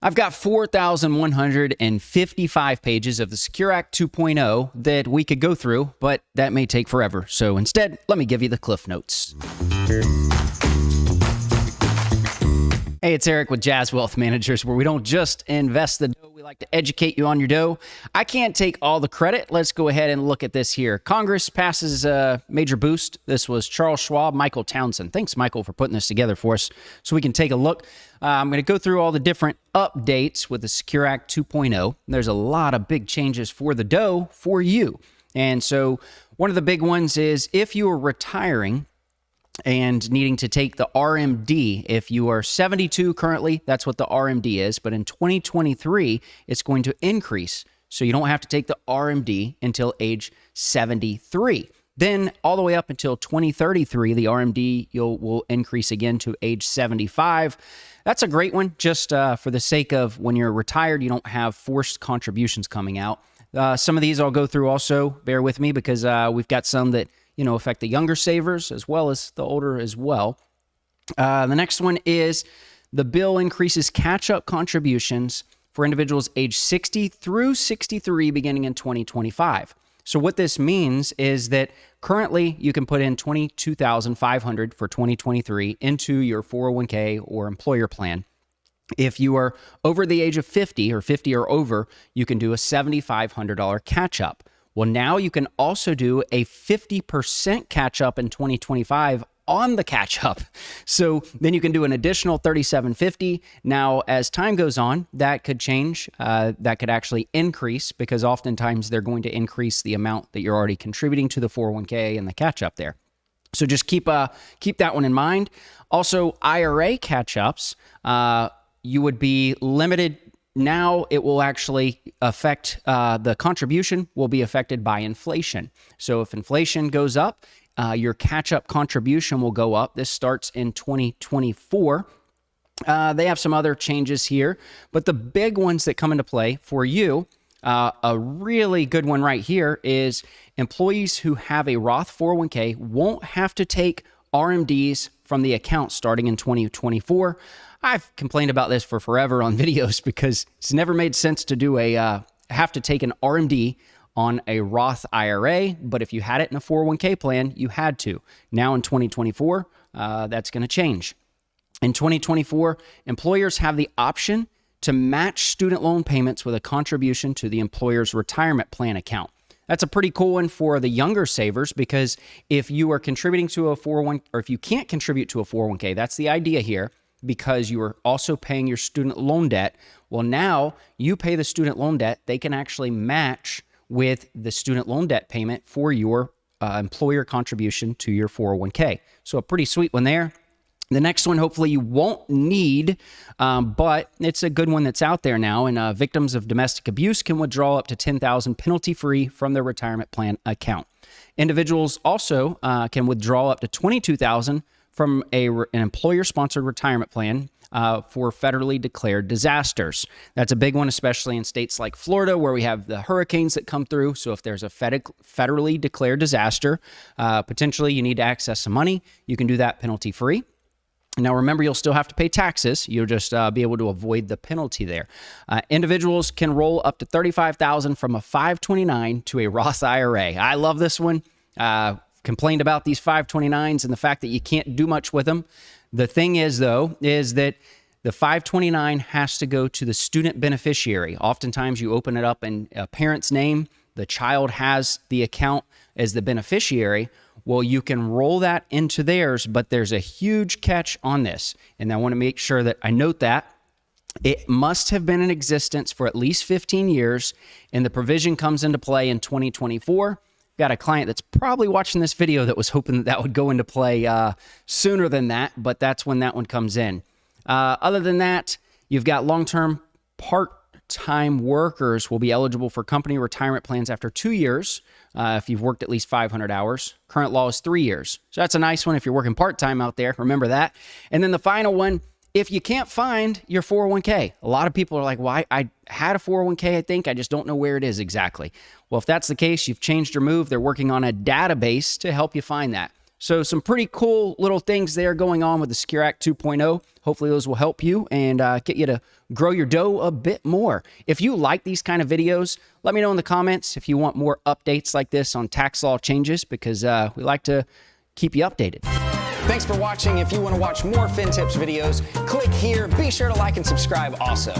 I've got 4,155 pages of the Secure Act 2.0 that we could go through, but that may take forever. So instead, let me give you the Cliff Notes. Hey, it's Eric with Jazz Wealth Managers, where we don't just invest the dough, we like to educate you on your dough. I can't take all the credit. Let's go ahead and look at this here. Congress passes a major boost. This was Charles Schwab, Michael Townsend. Thanks, Michael, for putting this together for us so we can take a look. I'm going to go through all the different updates with the Secure Act 2.0. There's a lot of big changes for the dough for you. And so one of the big ones is if you are retiring and needing to take the RMD. If you are 72 currently, that's what the RMD is. But in 2023, it's going to increase. So you don't have to take the RMD until age 73. Then all the way up until 2033, the RMD will increase again to age 75. That's a great one, just for the sake of when you're retired, you don't have forced contributions coming out. Some of these I'll go through also. Bear with me because we've got some that affect the younger savers as well as the older as well. The next one is the bill increases catch-up contributions for individuals age 60 through 63 beginning in 2025. So what this means is that currently you can put in $22,500 for 2023 into your 401k or employer plan. If you are over the age of 50 or 50 or over, you can do a $7,500 catch-up. Well, now you can also do a 50% catch-up in 2025 on the catch-up. So then you can do an additional $3,750. Now, as time goes on, that could change. That could actually increase because oftentimes they're going to increase the amount that you're already contributing to the 401k and the catch-up there. So just keep that one in mind. Also, IRA catch-ups, you would be limited. Now it will actually affect, the contribution will be affected by inflation. So if inflation goes up, your catch-up contribution will go up. This starts in 2024. They have some other changes here, but the big ones that come into play for you, a really good one right here is employees who have a Roth 401k won't have to take RMDs from the account starting in 2024. I've complained about this for forever on videos because it's never made sense to have to take an RMD on a Roth IRA, but if you had it in a 401k plan, you had to. Now in 2024, that's going to change. In 2024, employers have the option to match student loan payments with a contribution to the employer's retirement plan account. That's a pretty cool one for the younger savers because if you are contributing to a 401, or if you can't contribute to a 401k, that's the idea here, because you are also paying your student loan debt. Well, now you pay the student loan debt. They can actually match with the student loan debt payment for your employer contribution to your 401k. So a pretty sweet one there. The next one, hopefully you won't need, but it's a good one that's out there now. And victims of domestic abuse can withdraw up to $10,000 penalty-free from their retirement plan account. Individuals also can withdraw up to $22,000 from an employer-sponsored retirement plan for federally declared disasters. That's a big one, especially in states like Florida, where we have the hurricanes that come through. So if there's a federally declared disaster, potentially you need to access some money. You can do that penalty-free. Now, remember, you'll still have to pay taxes. You'll just be able to avoid the penalty there. Individuals can roll up to $35,000 from a 529 to a Roth IRA. I love this one. Complained about these 529s and the fact that you can't do much with them. The thing is, though, is that the 529 has to go to the student beneficiary. Oftentimes, you open it up in a parent's name. The child has the account as the beneficiary. Well, you can roll that into theirs, but there's a huge catch on this. And I want to make sure that I note that. It must have been in existence for at least 15 years, and the provision comes into play in 2024. Got a client that's probably watching this video that was hoping that would go into play sooner than that, but that's when that one comes in. Other than that, you've got long-term part-time workers will be eligible for company retirement plans after 2 years if you've worked at least 500 hours. Current law is 3 years. So that's a nice one if you're working part-time out there. Remember that. And then the final one, if you can't find your 401k, a lot of people are like, well, I had a 401k, I think. I just don't know where it is exactly. Well, if that's the case, you've changed your move. They're working on a database to help you find that. So some pretty cool little things there going on with the Secure Act 2.0. Hopefully those will help you and get you to grow your dough a bit more. If you like these kind of videos, let me know in the comments if you want more updates like this on tax law changes, because we like to keep you updated. Thanks for watching. If you want to watch more FinTips videos, click here. Be sure to like and subscribe also.